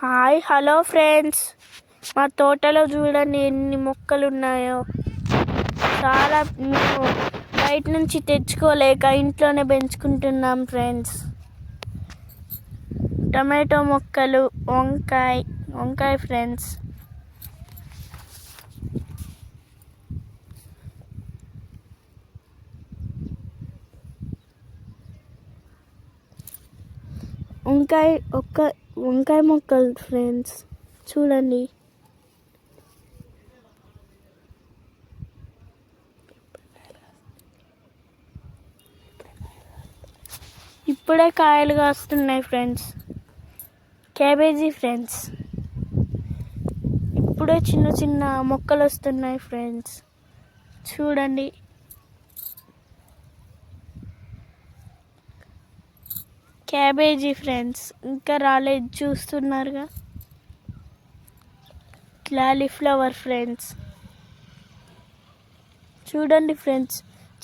Hi hello friends, మా తోటలో చూడండి ఎన్ని మొక్కలు ఉన్నాయో. చాలా మేము బయట నుంచి తెచ్చుకోలేక ఇంట్లోనే పెంచుకుంటున్నాం ఫ్రెండ్స్. టమాటో మొక్కలు, వంకాయ ఫ్రెండ్స్. వంకాయ మొక్కలు ఫ్రెండ్స్ చూడండి. ఇప్పుడే కాయలు కాస్తున్నాయి ఫ్రెండ్స్. క్యాబేజీ ఫ్రెండ్స్, ఇప్పుడే చిన్న చిన్న మొక్కలు వస్తున్నాయి ఫ్రెండ్స్ చూడండి. క్యాబేజీ ఫ్రెండ్స్ ఇంకా రాలేదు, చూస్తున్నారుగా. క్యాలీఫ్లవర్ ఫ్రెండ్స్ చూడండి ఫ్రెండ్స్,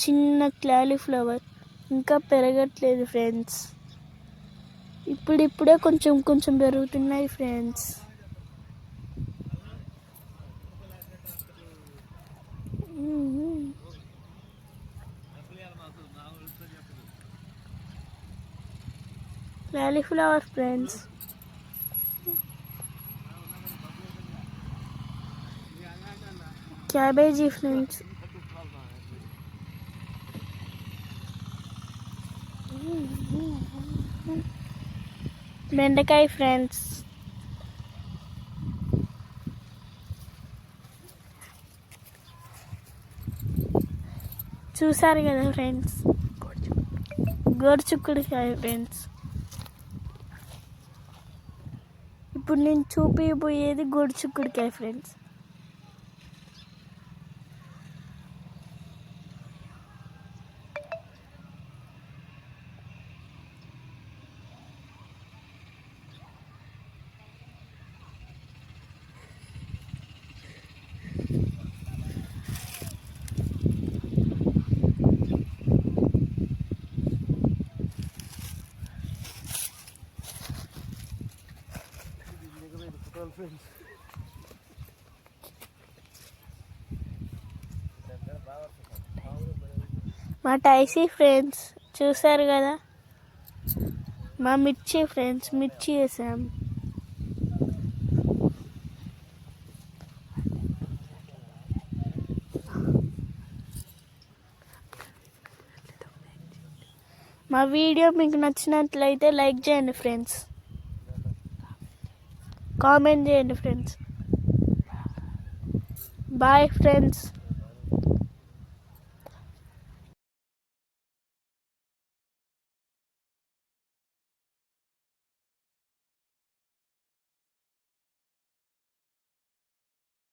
చిన్న క్యాలీఫ్లవర్ ఇంకా పెరగట్లేదు ఫ్రెండ్స్. ఇప్పుడిప్పుడే కొంచెం కొంచెం పెరుగుతున్నాయి friends. Cauliflower friends, cabbage friends, బెండకాయ ఫ్రెండ్స్, చూసారు కదా ఫ్రెండ్స్. గోరుచిక్కుడుకాయ ఫ్రెండ్స్, ఇప్పుడు నేను చూపిపోయేది గోరుచిక్కుడుకాయ ఫ్రెండ్స్. మా టైసీ ఫ్రెండ్స్ చూసారు కదా. మా మిర్చి ఫ్రెండ్స్, మిర్చి వేసాం. మా వీడియో మీకు నచ్చినట్లయితే లైక్ చేయండి ఫ్రెండ్స్, కామెంట్ చేయండి ఫ్రెండ్స్. Bye friends.